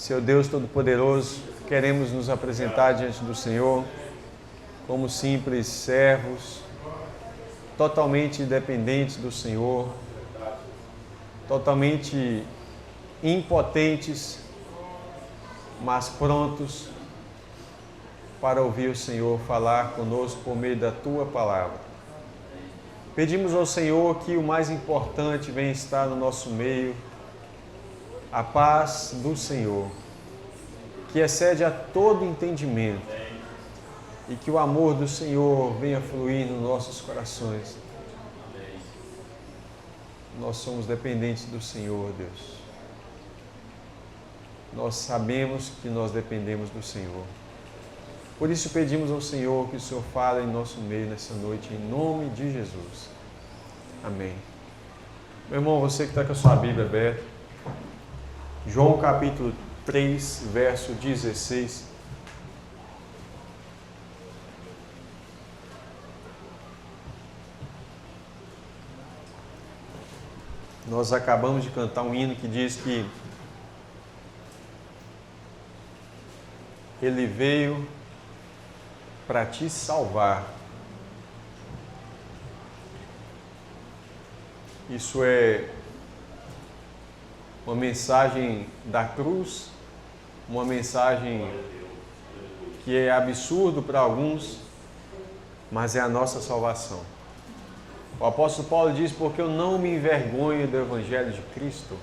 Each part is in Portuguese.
Seu Deus Todo-Poderoso, queremos nos apresentar diante do Senhor como simples servos, totalmente dependentes do Senhor, totalmente impotentes, mas prontos para ouvir o Senhor falar conosco por meio da Tua Palavra. Pedimos ao Senhor que o mais importante venha estar no nosso meio, a paz do Senhor, que excede a todo entendimento, e que o amor do Senhor venha fluir nos nossos corações. Nós somos dependentes do Senhor, Deus. Nós sabemos que nós dependemos do Senhor. Por isso pedimos ao Senhor que o Senhor fale em nosso meio nessa noite, em nome de Jesus. Amém. Meu irmão, você que está com a sua Bíblia aberta, João capítulo 3, verso 16. Nós acabamos de cantar um hino que diz que Ele veio para te salvar. Isso é uma mensagem da cruz, uma mensagem que é absurdo para alguns, mas é a nossa salvação. O apóstolo Paulo diz, porque eu não me envergonho do Evangelho de Cristo.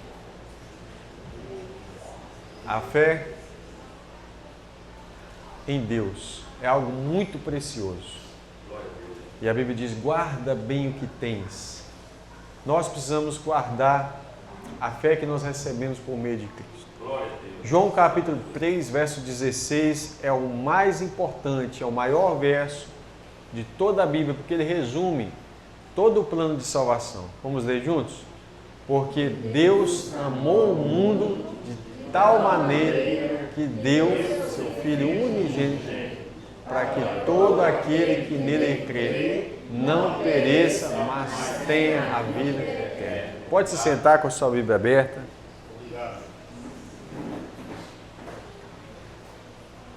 A fé em Deus é algo muito precioso. E a Bíblia diz, guarda bem o que tens. Nós precisamos guardar a fé que nós recebemos por meio de Cristo. João capítulo 3, verso 16 é o mais importante, é o maior verso de toda a Bíblia, porque ele resume todo o plano de salvação. Vamos ler juntos? Porque Deus amou o mundo de tal maneira que deu seu Filho unigênito, para que todo aquele que nele crê não pereça, mas tenha a vida eterna. Pode se sentar com a sua Bíblia aberta.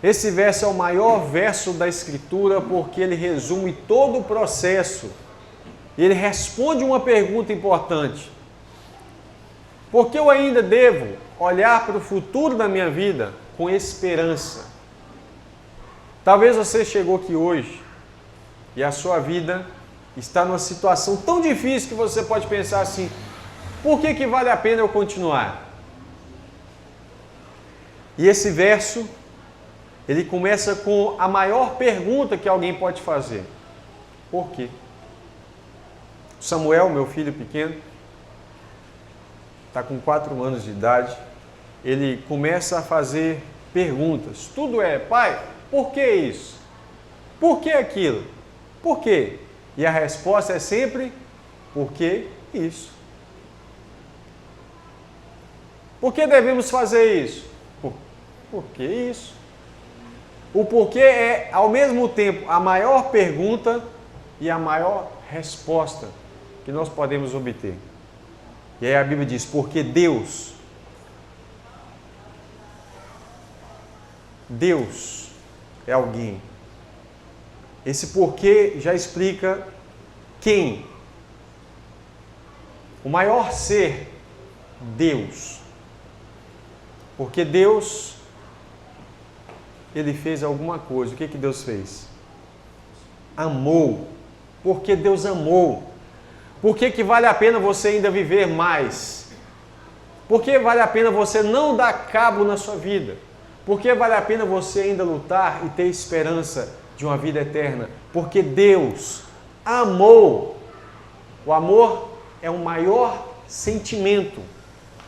Esse verso é o maior verso da Escritura porque ele resume todo o processo. Ele responde uma pergunta importante. Por que eu ainda devo olhar para o futuro da minha vida com esperança? Talvez você chegou aqui hoje e a sua vida está numa situação tão difícil que você pode pensar assim, por que vale a pena eu continuar? E esse verso, ele começa com a maior pergunta que alguém pode fazer. Por quê? Samuel, meu filho pequeno, está com 4 anos de idade, ele começa a fazer perguntas. Tudo é, pai, por que isso? Por que aquilo? Por quê? E a resposta é sempre, por que isso? Por que devemos fazer isso? Por que isso? O porquê é, ao mesmo tempo, a maior pergunta e a maior resposta que nós podemos obter. E aí a Bíblia diz, porque Deus é alguém. Esse porquê já explica quem. O maior ser, Deus. Porque Deus, Ele fez alguma coisa. O que Deus fez? Amou. Porque Deus amou. Por que vale a pena você ainda viver mais? Por que vale a pena você não dar cabo na sua vida? Por que vale a pena você ainda lutar e ter esperança de uma vida eterna? Porque Deus amou. O amor é o maior sentimento.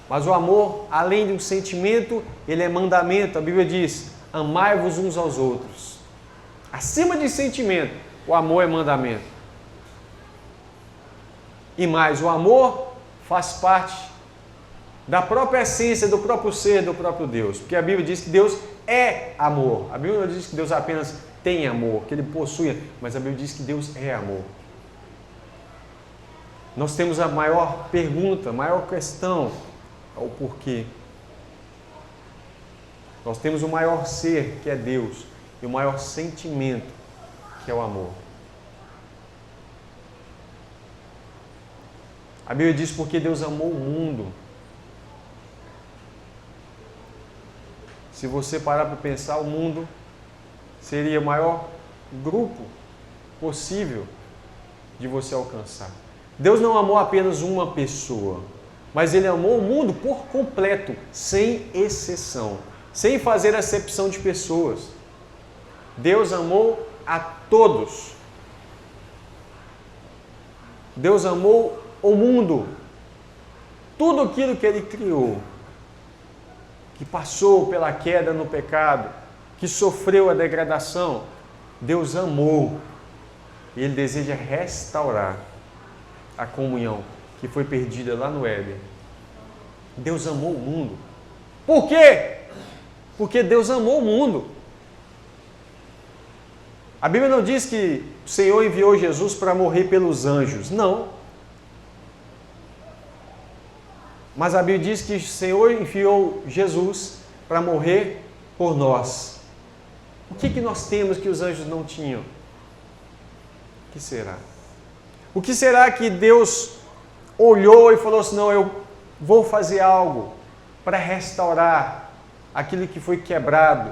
Mas o amor, além de um sentimento, ele é mandamento. A Bíblia diz, amai-vos uns aos outros. Acima de sentimento, o amor é mandamento. E mais, o amor faz parte da própria essência, do próprio ser, do próprio Deus. Porque a Bíblia diz que Deus é amor. A Bíblia não diz que Deus apenas tem amor, que Ele possui, mas a Bíblia diz que Deus é amor. Nós temos a maior pergunta, a maior questão, é o porquê. Nós temos o maior ser, que é Deus, e o maior sentimento, que é o amor. A Bíblia diz porque Deus amou o mundo. Se você parar para pensar, o mundo seria o maior grupo possível de você alcançar. Deus não amou apenas uma pessoa, mas Ele amou o mundo por completo, sem exceção, sem fazer acepção de pessoas. Deus amou a todos. Deus amou o mundo. Tudo aquilo que Ele criou, que passou pela queda no pecado, que sofreu a degradação, Deus amou. E Ele deseja restaurar a comunhão que foi perdida lá no Éden. Deus amou o mundo. Por quê? Porque Deus amou o mundo. A Bíblia não diz que o Senhor enviou Jesus para morrer pelos anjos. Não. Mas a Bíblia diz que o Senhor enviou Jesus para morrer por nós. O que nós temos que os anjos não tinham? O que será? O que será que Deus olhou e falou assim, não, eu vou fazer algo para restaurar aquilo que foi quebrado?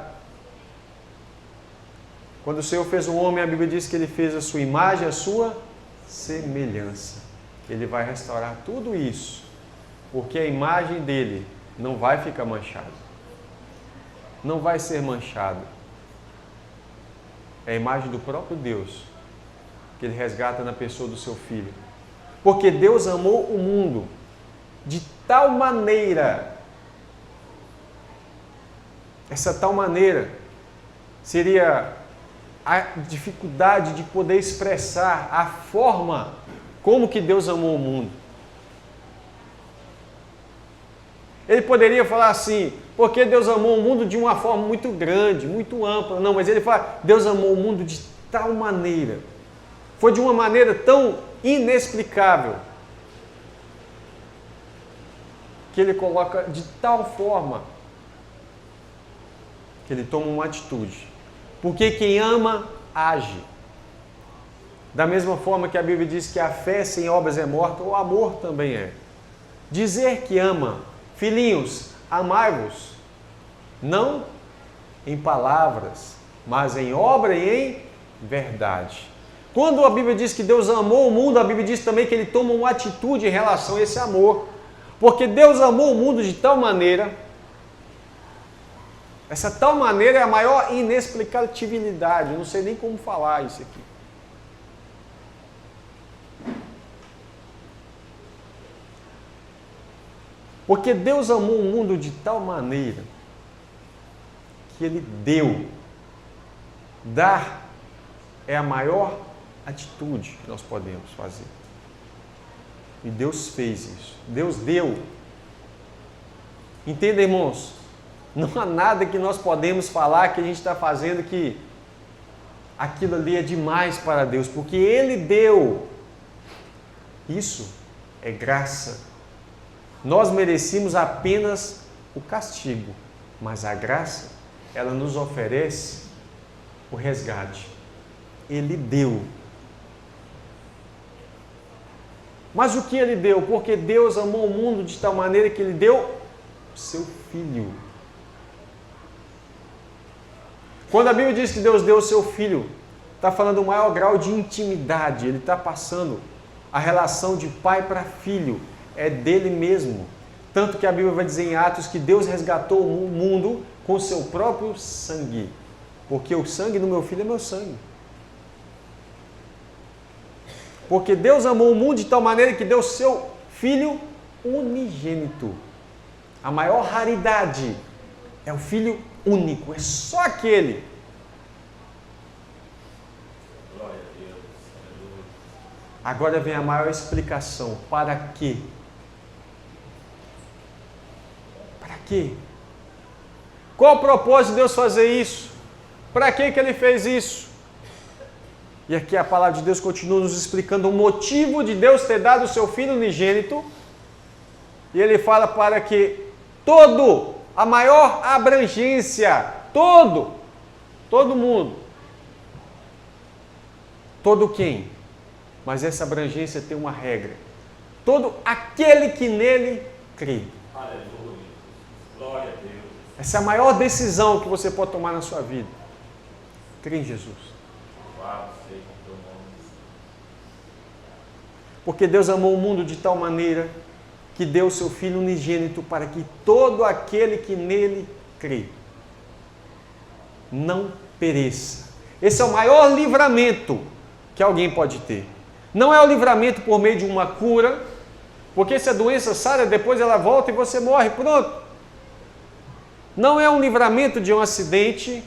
Quando o Senhor fez o homem, a Bíblia diz que Ele fez a sua imagem, a sua semelhança. Ele vai restaurar tudo isso, porque a imagem dele não vai ficar manchada. Não vai ser manchada. É a imagem do próprio Deus que Ele resgata na pessoa do seu Filho. Porque Deus amou o mundo de tal maneira, essa tal maneira seria a dificuldade de poder expressar a forma como que Deus amou o mundo. Ele poderia falar assim, porque Deus amou o mundo de uma forma muito grande, muito ampla. Não, mas ele fala, Deus amou o mundo de tal maneira. Foi de uma maneira tão inexplicável que Ele coloca de tal forma que Ele toma uma atitude. Porque quem ama, age. Da mesma forma que a Bíblia diz que a fé sem obras é morta, o amor também é. Dizer que ama, filhinhos, amai-vos, não em palavras, mas em obra e em verdade. Quando a Bíblia diz que Deus amou o mundo, a Bíblia diz também que Ele toma uma atitude em relação a esse amor. Porque Deus amou o mundo de tal maneira, essa tal maneira é a maior inexplicabilidade, eu não sei nem como falar isso aqui. Porque Deus amou o mundo de tal maneira que Ele deu. Dar é a maior atitude que nós podemos fazer. E Deus fez isso. Deus deu. Entenda, irmãos? Não há nada que nós podemos falar que a gente está fazendo que aquilo ali é demais para Deus, porque Ele deu. Isso é graça. Nós merecíamos apenas o castigo, mas a graça, ela nos oferece o resgate. Ele deu. Mas o que Ele deu? Porque Deus amou o mundo de tal maneira que Ele deu o seu Filho. Quando a Bíblia diz que Deus deu o seu Filho, está falando do maior grau de intimidade. Ele está passando a relação de pai para filho. É dele mesmo. Tanto que a Bíblia vai dizer em Atos que Deus resgatou o mundo com o seu próprio sangue. Porque o sangue do meu filho é meu sangue. Porque Deus amou o mundo de tal maneira que deu o seu Filho unigênito. A maior raridade é o Filho único, é só aquele. Agora vem a maior explicação. Para quê? Para quê? Qual o propósito de Deus fazer isso? Para que Ele fez isso? E aqui a palavra de Deus continua nos explicando o motivo de Deus ter dado o seu Filho unigênito. E Ele fala para que todo a maior abrangência, todo mundo. Todo quem? Mas essa abrangência tem uma regra. Todo aquele que nele crê. Aleluia. Glória a Deus. Essa é a maior decisão que você pode tomar na sua vida. Crê em Jesus. Porque Deus amou o mundo de tal maneira que deu o seu Filho unigênito para que todo aquele que nele crê não pereça. Esse é o maior livramento que alguém pode ter. Não é o livramento por meio de uma cura, porque se a doença sara, depois ela volta e você morre, pronto. Não é um livramento de um acidente,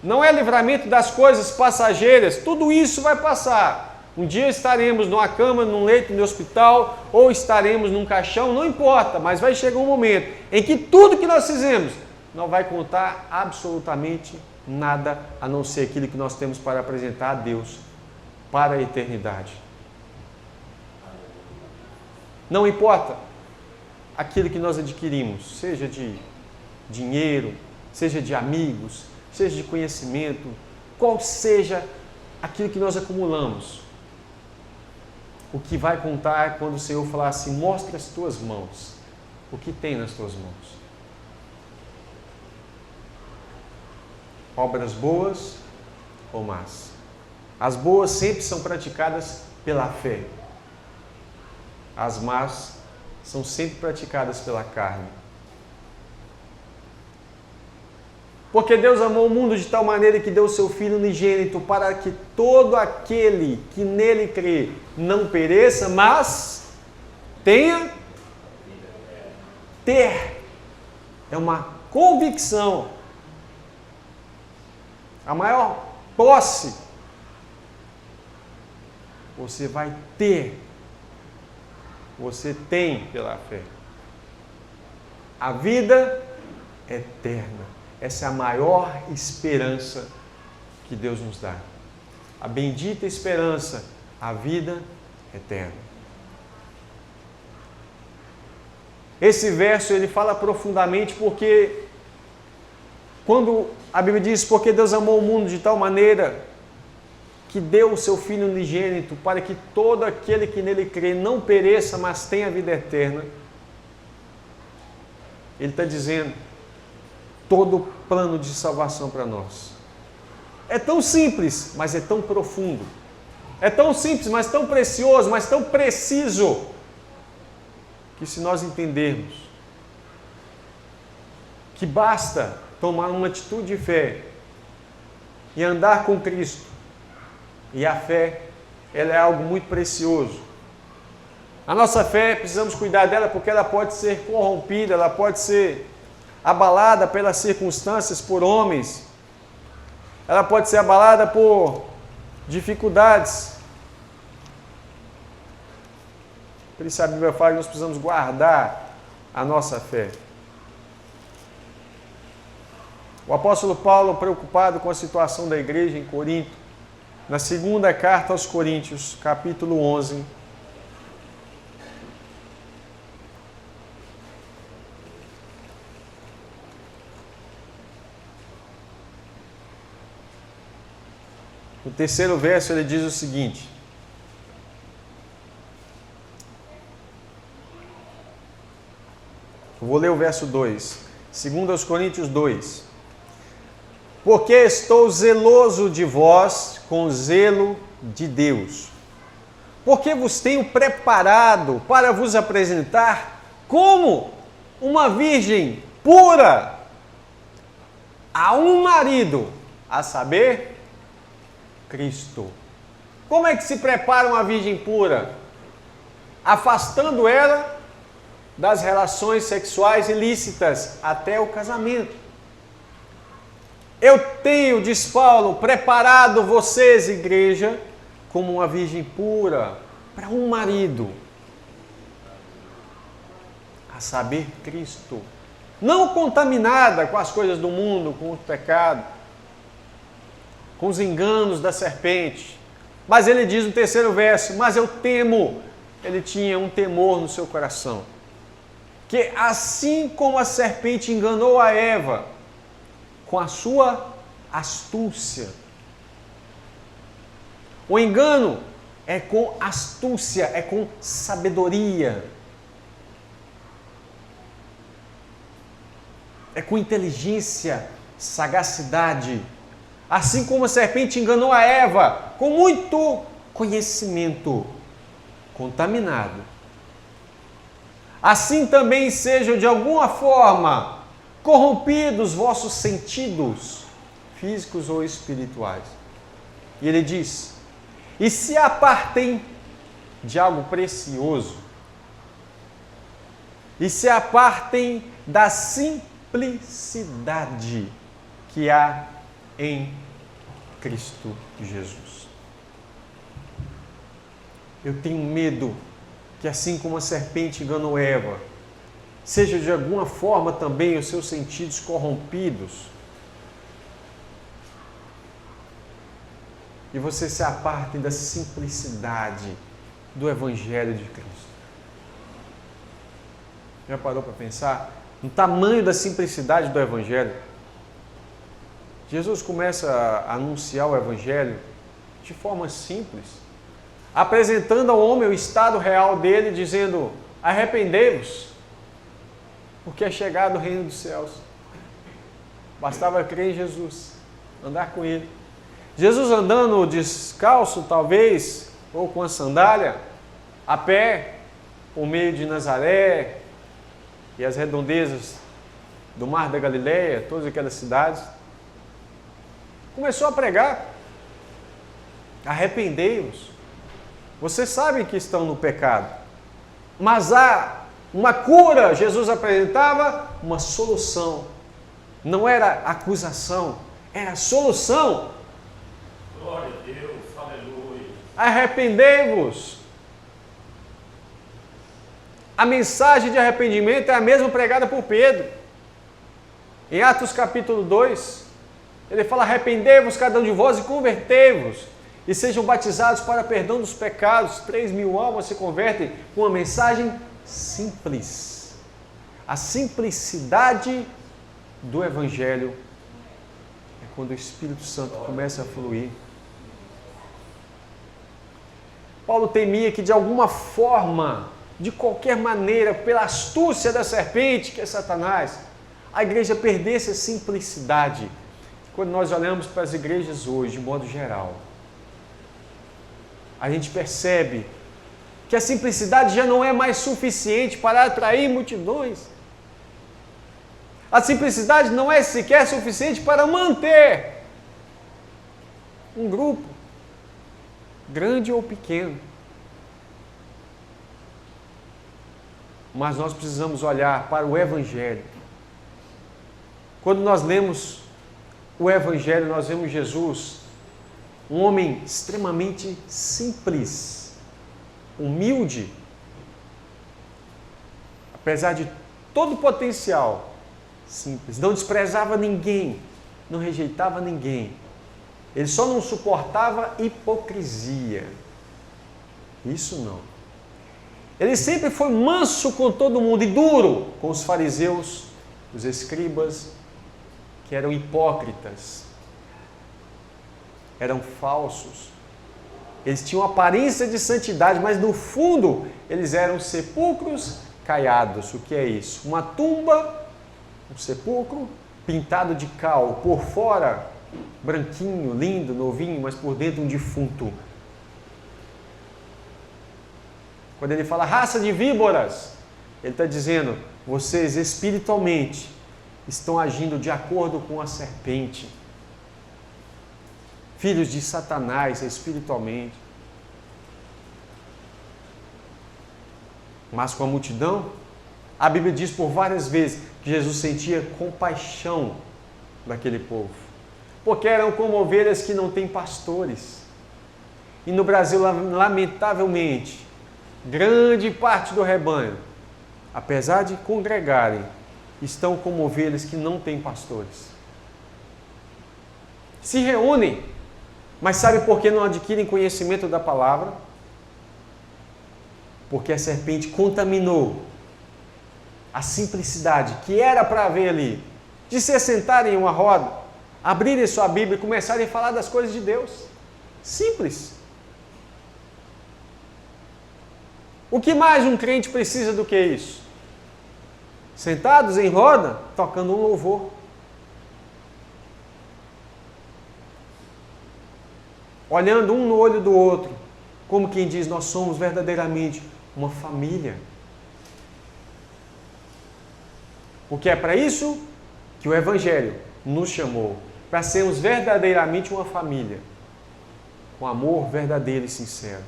não é livramento das coisas passageiras, tudo isso vai passar. Um dia estaremos numa cama, num leito no hospital, ou estaremos num caixão, não importa, mas vai chegar um momento em que tudo que nós fizemos não vai contar absolutamente nada, a não ser aquilo que nós temos para apresentar a Deus para a eternidade. Não importa aquilo que nós adquirimos, seja de dinheiro, seja de amigos, seja de conhecimento, qual seja aquilo que nós acumulamos. O que vai contar é quando o Senhor falar assim: mostra as tuas mãos, o que tem nas tuas mãos. Obras boas ou más. As boas sempre são praticadas pela fé. As más são sempre praticadas pela carne. Porque Deus amou o mundo de tal maneira que deu o seu Filho unigênito para que todo aquele que nele crê não pereça, mas tenha. Ter. É uma convicção. A maior posse você vai ter. Você tem pela fé. A vida eterna. Essa é a maior esperança que Deus nos dá. A bendita esperança, a vida eterna. Esse verso ele fala profundamente porque quando a Bíblia diz: porque Deus amou o mundo de tal maneira que deu o seu Filho unigênito para que todo aquele que nele crê não pereça, mas tenha a vida eterna. Ele está dizendo todo o plano de salvação para nós. É tão simples, mas é tão profundo. É tão simples, mas tão precioso, mas tão preciso, que se nós entendermos que basta tomar uma atitude de fé e andar com Cristo, e a fé, ela é algo muito precioso. A nossa fé, precisamos cuidar dela porque ela pode ser corrompida, ela pode ser abalada pelas circunstâncias, por homens. Ela pode ser abalada por dificuldades. Por isso a Bíblia fala que nós precisamos guardar a nossa fé. O apóstolo Paulo, preocupado com a situação da igreja em Corinto, na segunda carta aos Coríntios, capítulo 11, no terceiro verso ele diz o seguinte: eu vou ler o verso 2, 2 Coríntios 2. Porque estou zeloso de vós com zelo de Deus, porque vos tenho preparado para vos apresentar como uma virgem pura a um marido, a saber, Cristo. Como é que se prepara uma virgem pura? Afastando ela das relações sexuais ilícitas até o casamento. Eu tenho, diz Paulo, preparado vocês, igreja, como uma virgem pura para um marido, a saber, Cristo. Não contaminada com as coisas do mundo, com o pecado, com os enganos da serpente. Mas ele diz no terceiro verso: mas eu temo. Ele tinha um temor no seu coração. que assim como a serpente enganou a Eva com a sua astúcia, o engano é com astúcia, é com sabedoria, é com inteligência, sagacidade. Assim como a serpente enganou a Eva com muito conhecimento contaminado, assim também sejam de alguma forma corrompidos vossos sentidos físicos ou espirituais. E ele diz: e se apartem de algo precioso, e se apartem da simplicidade que há em Cristo Jesus. Eu tenho medo que, assim como a serpente enganou Eva, seja de alguma forma também os seus sentidos corrompidos e você se aparte da simplicidade do Evangelho de Cristo. Já parou para pensar no tamanho da simplicidade do Evangelho? Jesus começa a anunciar o Evangelho de forma simples, apresentando ao homem o estado real dele, dizendo: arrependei-vos, porque é chegado o reino dos céus. Bastava crer em Jesus, andar com Ele. Jesus andando descalço, talvez, ou com a sandália, a pé, por meio de Nazaré e as redondezas do Mar da Galileia, todas aquelas cidades, começou a pregar: arrependei-vos. Vocês sabem que estão no pecado, mas há uma cura. Jesus apresentava uma solução. Não era acusação, era solução. Glória a Deus, aleluia. Arrependei-vos. A mensagem de arrependimento é a mesma pregada por Pedro. Em Atos capítulo 2, ele fala: arrependei-vos cada um de vós e convertei-vos, e sejam batizados para perdão dos pecados. 3.000 almas se convertem com uma mensagem simples. A simplicidade do Evangelho é quando o Espírito Santo começa a fluir. Paulo temia que de alguma forma, de qualquer maneira, pela astúcia da serpente, que é Satanás, a igreja perdesse a simplicidade. Quando nós olhamos para as igrejas hoje, de modo geral, a gente percebe que a simplicidade já não é mais suficiente para atrair multidões. A simplicidade não é sequer suficiente para manter um grupo, grande ou pequeno. Mas nós precisamos olhar para o Evangelho. Quando nós lemos o Evangelho, nós vemos Jesus, um homem extremamente simples, humilde, apesar de todo o potencial, simples, não desprezava ninguém, não rejeitava ninguém, ele só não suportava hipocrisia, isso não. Ele sempre foi manso com todo mundo e duro com os fariseus, os escribas, que eram hipócritas, eram falsos. Eles tinham aparência de santidade, mas no fundo eles eram sepulcros caiados. O que é isso? Uma tumba, um sepulcro pintado de cal, por fora branquinho, lindo, novinho, mas por dentro um defunto. Quando ele fala raça de víboras, ele está dizendo: vocês espiritualmente estão agindo de acordo com a serpente. Filhos de Satanás espiritualmente. Mas com a multidão, a Bíblia diz por várias vezes que Jesus sentia compaixão daquele povo, porque eram como ovelhas que não têm pastores. E no Brasil, lamentavelmente, grande parte do rebanho, apesar de congregarem, estão como ovelhas que não têm pastores. Se reúnem, mas sabe por que não adquirem conhecimento da palavra? Porque a serpente contaminou A simplicidade que era para haver ali, de se sentarem em uma roda, abrirem sua Bíblia e começarem a falar das coisas de Deus. Simples. O que mais um crente precisa do que isso? Sentados em roda, tocando um louvor. Olhando um no olho do outro, como quem diz, nós somos verdadeiramente uma família. Porque é para isso que o Evangelho nos chamou, para sermos verdadeiramente uma família, com amor verdadeiro e sincero.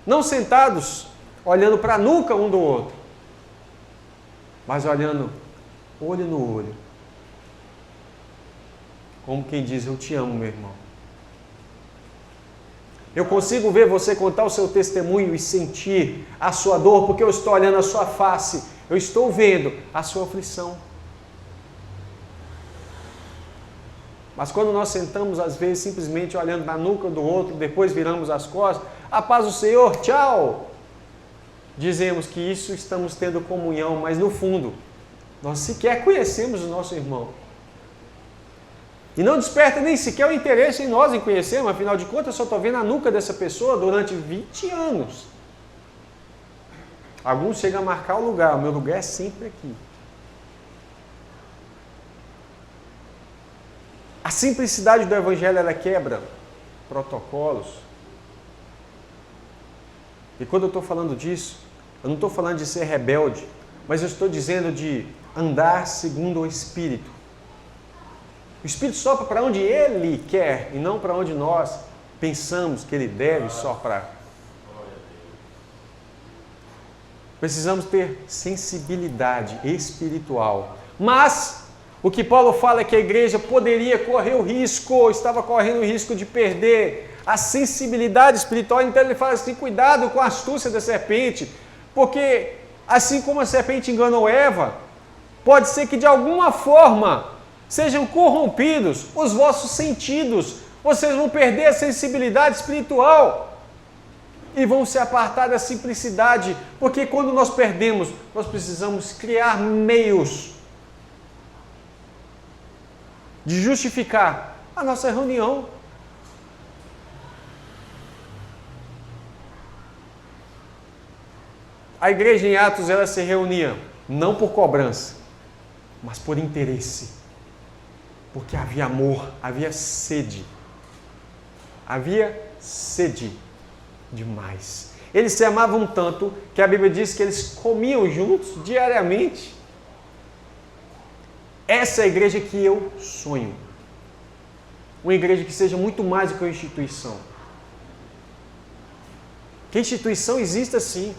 Não sentados, olhando para a nuca um do outro, mas olhando olho no olho. Como quem diz, eu te amo, meu irmão. Eu consigo ver você contar o seu testemunho e sentir a sua dor, porque eu estou olhando a sua face, eu estou vendo a sua aflição. Mas quando nós sentamos, às vezes, simplesmente olhando na nuca do outro, depois viramos as costas, a paz do Senhor, tchau! Dizemos que isso estamos tendo comunhão, mas no fundo, nós sequer conhecemos o nosso irmão. E não desperta nem sequer o interesse em nós em conhecermos, afinal de contas, eu só estou vendo a nuca dessa pessoa durante 20 anos. Alguns chegam a marcar o lugar, o meu lugar é sempre aqui. A simplicidade do Evangelho, ela quebra protocolos. E quando eu estou falando disso, eu não estou falando de ser rebelde, mas eu estou dizendo de andar segundo o Espírito. O Espírito sopra para onde Ele quer e não para onde nós pensamos que Ele deve soprar. Precisamos ter sensibilidade espiritual. Mas o que Paulo fala é que a igreja poderia correr o risco, estava correndo o risco de perder a sensibilidade espiritual. Então ele fala assim, cuidado com a astúcia da serpente, porque assim como a serpente enganou Eva, pode ser que de alguma forma sejam corrompidos os vossos sentidos, vocês vão perder a sensibilidade espiritual e vão se apartar da simplicidade, porque quando nós perdemos, nós precisamos criar meios de justificar a nossa reunião. A igreja em Atos, ela se reunia não por cobrança, mas por interesse. Porque havia amor, havia sede. Havia sede demais. Eles se amavam tanto que a Bíblia diz que eles comiam juntos diariamente. Essa é a igreja que eu sonho. Uma igreja que seja muito mais do que uma instituição. Que a instituição exista sim,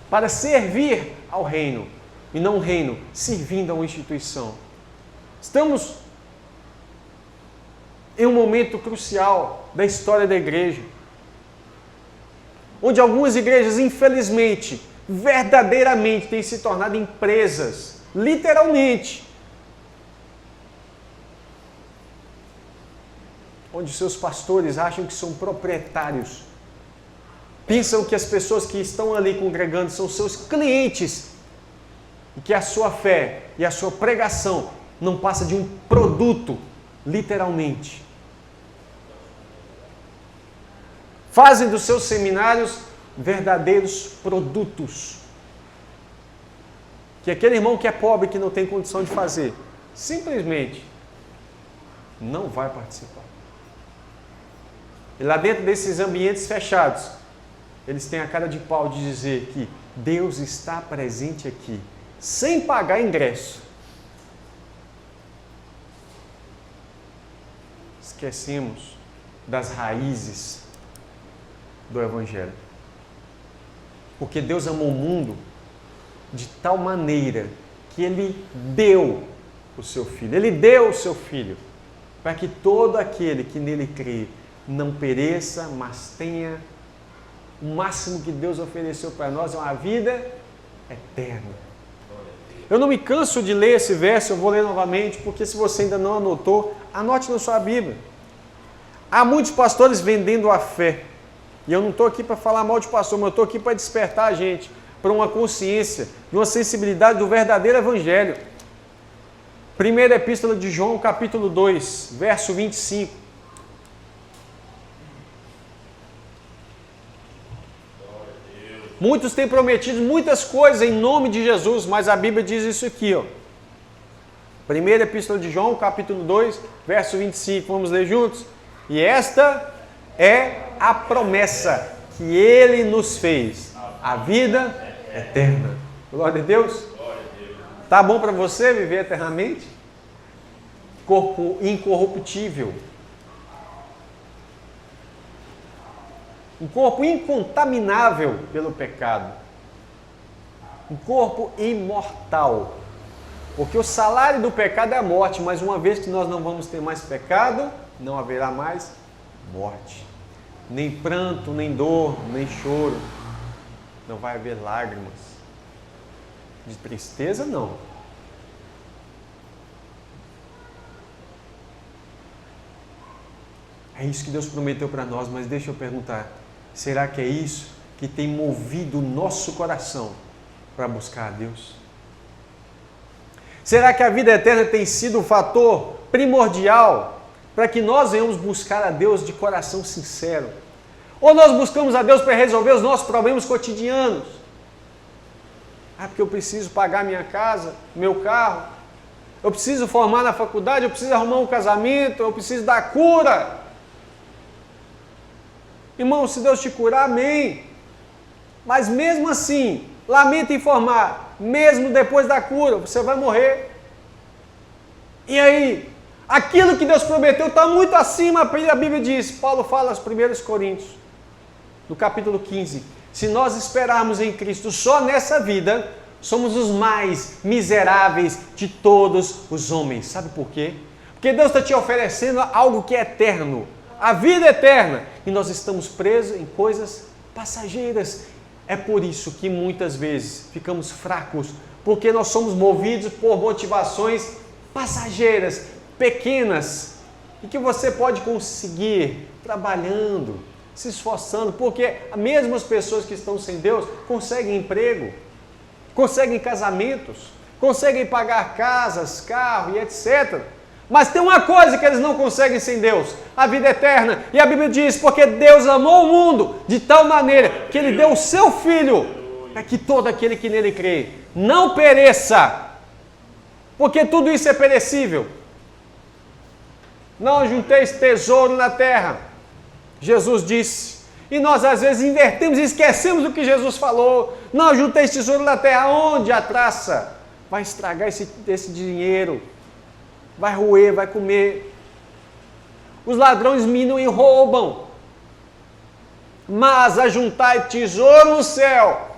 para servir ao reino, e não o reino servindo a uma instituição. Estamos em um momento crucial da história da igreja, onde algumas igrejas, infelizmente, verdadeiramente têm se tornado empresas, literalmente, onde seus pastores acham que são proprietários, pensam que as pessoas que estão ali congregando são seus clientes, e que a sua fé e a sua pregação não passa de um produto, literalmente. Fazem dos seus seminários verdadeiros produtos. Que aquele irmão que é pobre, que não tem condição de fazer, simplesmente não vai participar. E lá dentro desses ambientes fechados, eles têm a cara de pau de dizer que Deus está presente aqui, sem pagar ingresso. Esquecemos das raízes do Evangelho. Porque Deus amou o mundo de tal maneira que Ele deu o seu Filho. Ele deu o seu Filho para que todo aquele que nele crê não pereça, mas tenha o máximo que Deus ofereceu para nós, é uma vida eterna. Eu não me canso de ler esse verso, eu vou ler novamente, porque se você ainda não anotou, anote na sua Bíblia. Há muitos pastores vendendo a fé. E eu não estou aqui para falar mal de pastor, mas eu estou aqui para despertar a gente, para uma consciência, de uma sensibilidade do verdadeiro Evangelho. Primeira Epístola de João, capítulo 2, verso 25. Muitos têm prometido muitas coisas em nome de Jesus, mas a Bíblia diz isso aqui, ó. Primeira Epístola de João, capítulo 2, verso 25. Vamos ler juntos? E esta é a promessa que Ele nos fez, a vida eterna. Glória a Deus. Tá bom para você viver eternamente? Corpo incorruptível. Um corpo incontaminável pelo pecado. Um corpo imortal. Porque o salário do pecado é a morte, mas uma vez que nós não vamos ter mais pecado, não haverá mais morte. Nem pranto, nem dor, nem choro. Não vai haver lágrimas. De tristeza, não. É isso que Deus prometeu para nós, mas deixa eu perguntar, será que é isso que tem movido o nosso coração para buscar a Deus? Será que a vida eterna tem sido o fator primordial para que nós venhamos buscar a Deus de coração sincero? Ou nós buscamos a Deus para resolver os nossos problemas cotidianos? Ah, porque eu preciso pagar minha casa, meu carro, eu preciso formar na faculdade, eu preciso arrumar um casamento, eu preciso dar cura. Irmão, se Deus te curar, amém. Mas mesmo assim, lamento informar, mesmo depois da cura, você vai morrer. E aí? Aquilo que Deus prometeu está muito acima, a Bíblia diz, Paulo fala aos 1 Coríntios, no capítulo 15, se nós esperarmos em Cristo só nessa vida, somos os mais miseráveis de todos os homens. Sabe por quê? Porque Deus está te oferecendo algo que é eterno, a vida eterna, e nós estamos presos em coisas passageiras. É por isso que muitas vezes ficamos fracos, porque nós somos movidos por motivações passageiras, pequenas, e que você pode conseguir trabalhando, se esforçando, porque mesmo as pessoas que estão sem Deus conseguem emprego, conseguem casamentos, conseguem pagar casas, carro e etc. Mas tem uma coisa que eles não conseguem sem Deus, a vida eterna. E a Bíblia diz, porque Deus amou o mundo de tal maneira que Ele deu o seu Filho, para que todo aquele que nele crê não pereça, porque tudo isso é perecível. Não junteis tesouro na terra, Jesus disse. E nós às vezes invertemos e esquecemos do que Jesus falou. Não junteis tesouro na terra, onde a traça vai estragar esse dinheiro, vai roer, vai comer. Os ladrões minam e roubam. Mas ajuntai tesouro no céu.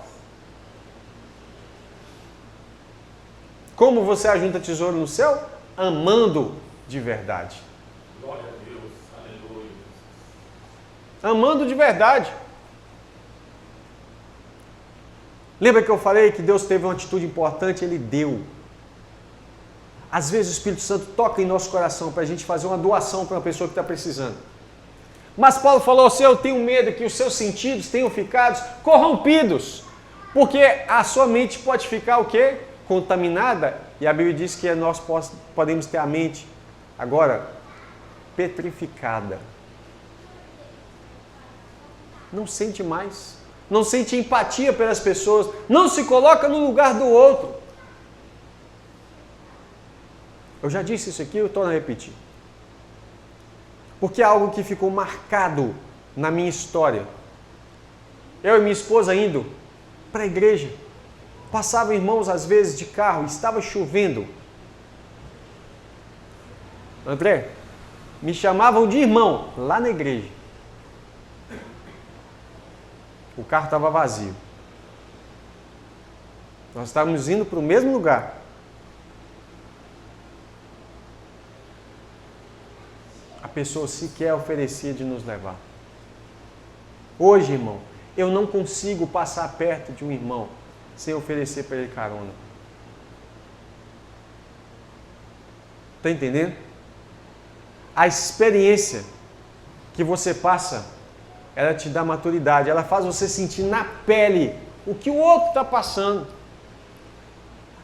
Como você ajunta tesouro no céu? Amando de verdade. Glória a Deus, aleluia. Amando de verdade. Lembra que eu falei que Deus teve uma atitude importante? Ele deu. Às vezes o Espírito Santo toca em nosso coração para a gente fazer uma doação para uma pessoa que está precisando. Mas Paulo falou assim, eu tenho medo que os seus sentidos tenham ficado corrompidos, porque a sua mente pode ficar o quê? Contaminada, e a Bíblia diz que nós podemos ter a mente agora petrificada. Não sente mais, não sente empatia pelas pessoas, não se coloca no lugar do outro. Eu já disse isso aqui, eu torno a repetir. Porque é algo que ficou marcado na minha história. Eu e minha esposa indo para a igreja. Passavam irmãos às vezes de carro, estava chovendo. André, me chamavam de irmão lá na igreja. O carro estava vazio. Nós estávamos indo para o mesmo lugar. A pessoa sequer oferecia de nos levar. Hoje, irmão, eu não consigo passar perto de um irmão sem oferecer para ele carona. Está entendendo? A experiência que você passa, ela te dá maturidade, ela faz você sentir na pele o que o outro está passando.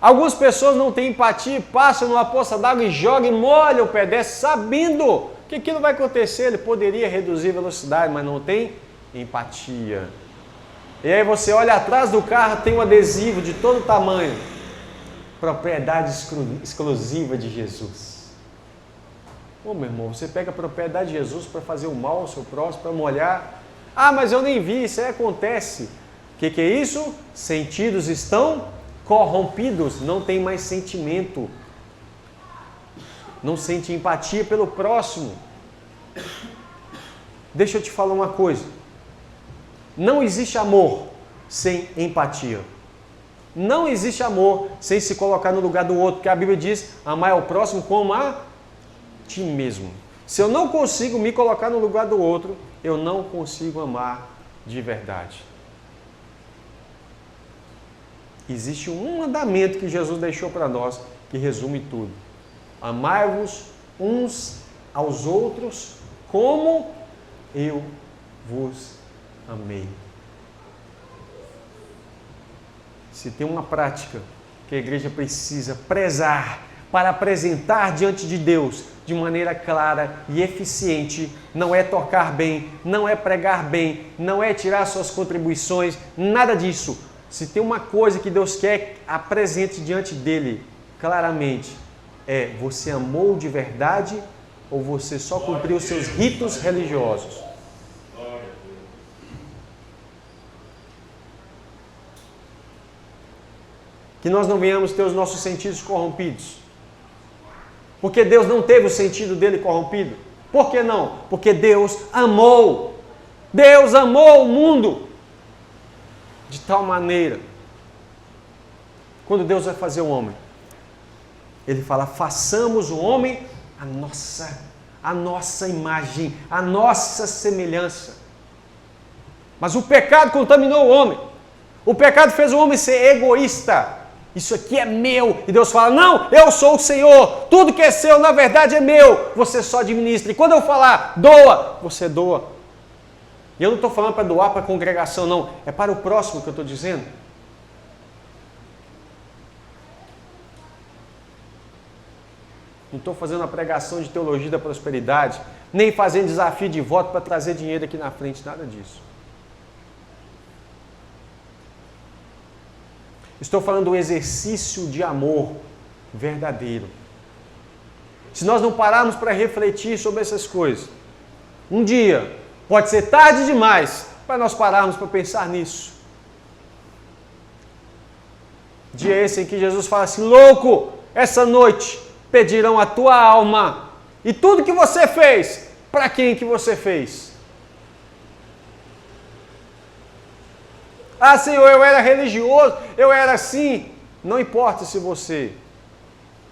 Algumas pessoas não têm empatia, passam numa poça d'água e jogam e molham o pedestre, sabendo que aquilo vai acontecer. Ele poderia reduzir a velocidade, mas não tem empatia. E aí você olha atrás do carro, tem um adesivo de todo tamanho. Propriedade exclusiva de Jesus. Ô meu irmão, você pega a propriedade de Jesus para fazer o mal ao seu próximo, para molhar. Ah, mas eu nem vi, isso aí acontece. O que é isso? Sentidos estão corrompidos, não tem mais sentimento. Não sente empatia pelo próximo. Deixa eu te falar uma coisa. Não existe amor sem empatia. Não existe amor sem se colocar no lugar do outro, porque a Bíblia diz, amar ao próximo como a ti mesmo. Se eu não consigo me colocar no lugar do outro, eu não consigo amar de verdade. Existe um mandamento que Jesus deixou para nós, que resume tudo. Amai-vos uns aos outros como eu vos amei. Se tem uma prática que a igreja precisa prezar para apresentar diante de Deus de maneira clara e eficiente, não é tocar bem, não é pregar bem, não é tirar suas contribuições, nada disso. Se tem uma coisa que Deus quer, apresente diante dele claramente, é você amou de verdade ou você só cumpriu os seus ritos religiosos? Que nós não venhamos ter os nossos sentidos corrompidos. Porque Deus não teve o sentido dele corrompido. Por que não? Porque Deus amou. Deus amou o mundo de tal maneira. Quando Deus vai fazer o homem, Ele fala, façamos o homem a nossa imagem, a nossa semelhança. Mas o pecado contaminou o homem. O pecado fez o homem ser egoísta. Isso aqui é meu. E Deus fala, não, eu sou o Senhor. Tudo que é seu, na verdade, é meu. Você só administra. E quando eu falar, doa, você doa. E eu não estou falando para doar para a congregação, não. É para o próximo que eu estou dizendo. Não estou fazendo uma pregação de teologia da prosperidade, nem fazendo desafio de voto para trazer dinheiro aqui na frente, nada disso. Estou falando do exercício de amor verdadeiro. Se nós não pararmos para refletir sobre essas coisas, um dia, pode ser tarde demais para nós pararmos para pensar nisso. Dia esse em que Jesus fala assim, louco, essa noite pedirão a tua alma. E tudo que você fez, para quem que você fez? Ah, Senhor, eu era religioso, eu era assim. Não importa se você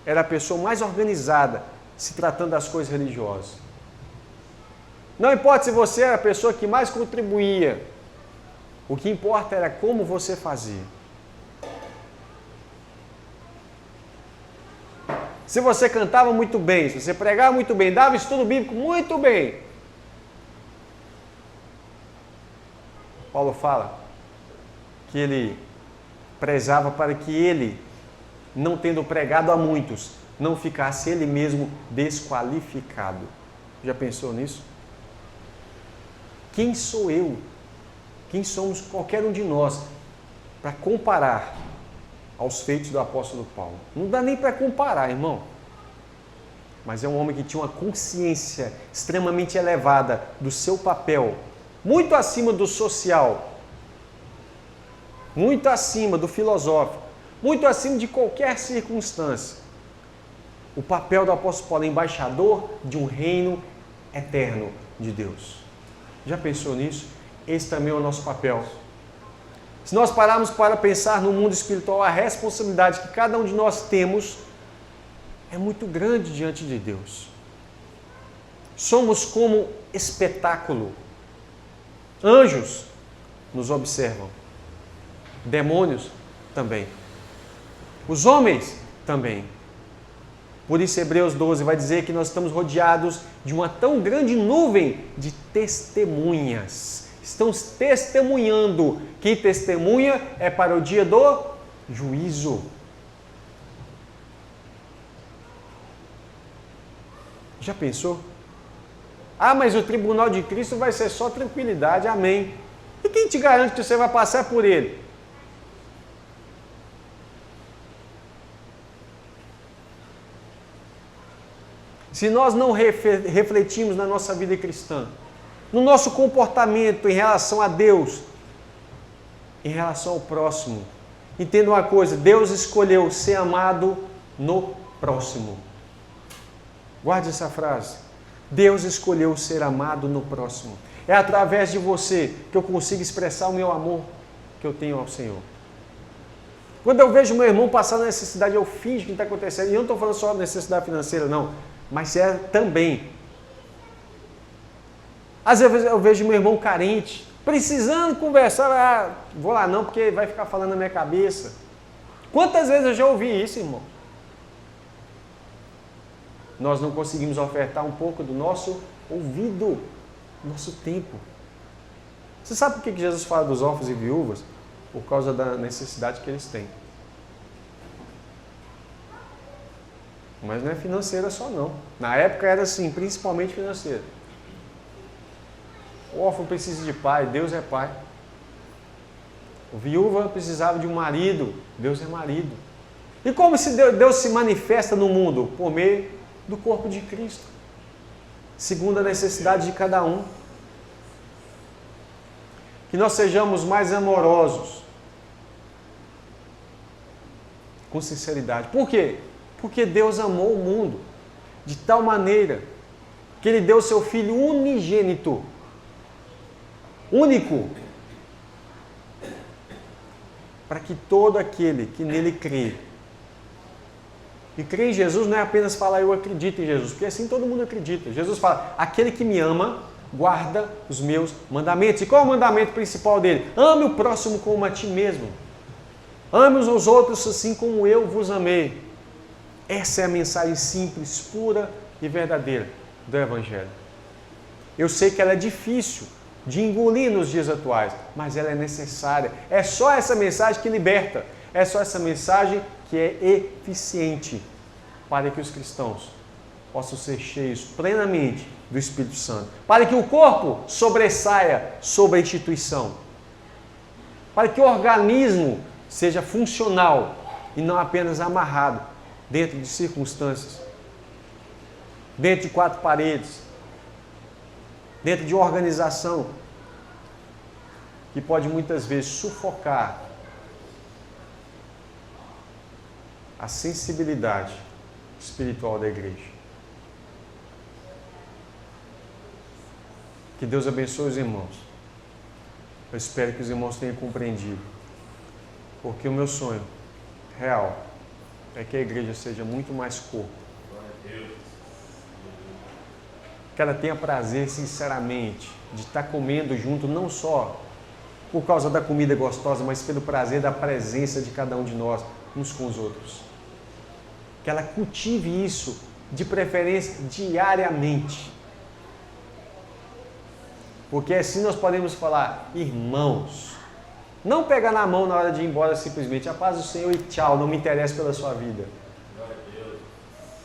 era a pessoa mais organizada se tratando das coisas religiosas. Não importa se você era a pessoa que mais contribuía. O que importa era como você fazia. Se você cantava muito bem, se você pregava muito bem, dava estudo bíblico muito bem. Paulo fala que ele prezava para que ele, não tendo pregado a muitos, não ficasse ele mesmo desqualificado. Já pensou nisso? Quem sou eu? Quem somos qualquer um de nós para comparar aos feitos do apóstolo Paulo? Não dá nem para comparar, irmão. Mas é um homem que tinha uma consciência extremamente elevada do seu papel, muito acima do social, muito acima do filosófico, muito acima de qualquer circunstância. O papel do apóstolo Paulo é embaixador de um reino eterno de Deus. Já pensou nisso? Esse também é o nosso papel. Se nós pararmos para pensar no mundo espiritual, a responsabilidade que cada um de nós temos é muito grande diante de Deus. Somos como espetáculo. Anjos nos observam. Demônios também. Os homens também. Por isso Hebreus 12 vai dizer que nós estamos rodeados de uma tão grande nuvem de testemunhas. estão testemunhando. Quem testemunha é para o dia do juízo. Já pensou? Ah, mas o tribunal de Cristo vai ser só tranquilidade, amém. E quem te garante que você vai passar por ele? Se nós não refletimos na nossa vida cristã, no nosso comportamento em relação a Deus, em relação ao próximo, entenda uma coisa, Deus escolheu ser amado no próximo. Guarde essa frase. Deus escolheu ser amado no próximo. É através de você que eu consigo expressar o meu amor que eu tenho ao Senhor. Quando eu vejo meu irmão passando necessidade, eu finjo que está acontecendo. E eu não estou falando só de necessidade financeira, não. Mas é também. Às vezes eu vejo meu irmão carente, precisando conversar. Vou lá não, porque vai ficar falando na minha cabeça. Quantas vezes eu já ouvi isso, irmão? Nós não conseguimos ofertar um pouco do nosso ouvido, nosso tempo. Você sabe por que Jesus fala dos órfãos e viúvas? Por causa da necessidade que eles têm. Mas não é financeira só não. Na época era assim, principalmente financeira. O órfão precisa de pai, Deus é pai. O viúva precisava de um marido, Deus é marido. E como se Deus se manifesta no mundo? Por meio do corpo de Cristo, segundo a necessidade de cada um. Que nós sejamos mais amorosos, com sinceridade. Por quê? Porque Deus amou o mundo de tal maneira que Ele deu seu Filho unigênito, único, para que todo aquele que nele crê. E crer em Jesus não é apenas falar eu acredito em Jesus, porque assim todo mundo acredita. Jesus fala, aquele que me ama, guarda os meus mandamentos. E qual é o mandamento principal dele? Ame o próximo como a ti mesmo. Ame uns aos outros assim como eu vos amei. Essa é a mensagem simples, pura e verdadeira do Evangelho. Eu sei que ela é difícil de engolir nos dias atuais, mas ela é necessária. É só essa mensagem que liberta. É só essa mensagem que é eficiente para que os cristãos possam ser cheios plenamente do Espírito Santo. Para que o corpo sobressaia sobre a instituição. Para que o organismo seja funcional e não apenas amarrado dentro de circunstâncias, dentro de quatro paredes, dentro de uma organização que pode muitas vezes sufocar a sensibilidade espiritual da igreja. Que Deus abençoe os irmãos. Eu espero que os irmãos tenham compreendido. Porque o meu sonho real é que a igreja seja muito mais corpo. Que ela tenha prazer, sinceramente, de estar comendo junto, não só por causa da comida gostosa, mas pelo prazer da presença de cada um de nós, uns com os outros. Que ela cultive isso, de preferência, diariamente. Porque assim nós podemos falar, irmãos, não pegar na mão na hora de ir embora simplesmente, a paz do Senhor e tchau, não me interessa pela sua vida.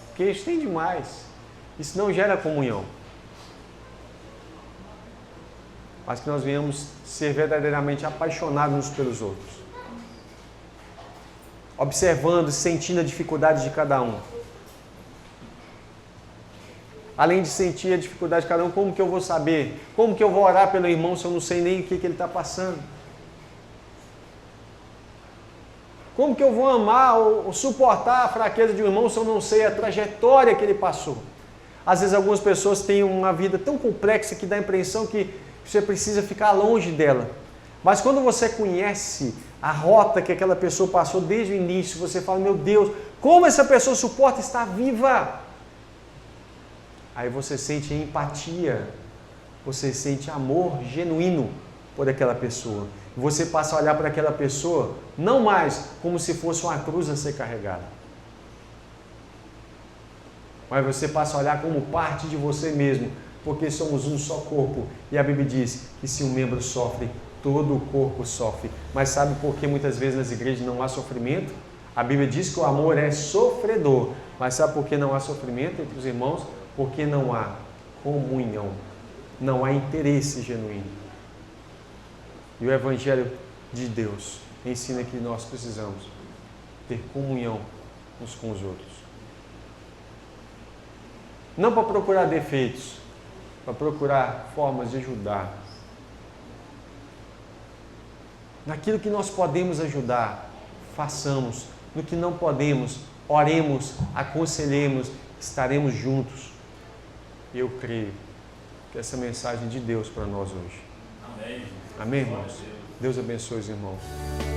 Porque isso tem demais. Isso não gera comunhão. Mas que nós venhamos ser verdadeiramente apaixonados uns pelos outros. Observando, sentindo a dificuldade de cada um. Além de sentir a dificuldade de cada um, como que eu vou saber? Como que eu vou orar pelo irmão se eu não sei nem o que ele está passando? Como que eu vou amar ou suportar a fraqueza de um irmão se eu não sei a trajetória que ele passou? Às vezes algumas pessoas têm uma vida tão complexa que dá a impressão que você precisa ficar longe dela. Mas quando você conhece a rota que aquela pessoa passou desde o início, você fala, meu Deus, como essa pessoa suporta estar viva? Aí você sente empatia, você sente amor genuíno por aquela pessoa. Você passa a olhar para aquela pessoa, não mais como se fosse uma cruz a ser carregada. Mas você passa a olhar como parte de você mesmo, porque somos um só corpo. E a Bíblia diz que se um membro sofre, todo o corpo sofre. Mas sabe por que muitas vezes nas igrejas não há sofrimento? A Bíblia diz que o amor é sofredor. Mas sabe por que não há sofrimento entre os irmãos? Porque não há comunhão. Não há interesse genuíno. E o Evangelho de Deus ensina que nós precisamos ter comunhão uns com os outros. Não para procurar defeitos, para procurar formas de ajudar. Naquilo que nós podemos ajudar, façamos. No que não podemos, oremos, aconselhemos, estaremos juntos. Eu creio que essa é a mensagem de Deus para nós hoje. Amém. Amém, irmãos? Deus abençoe os irmãos.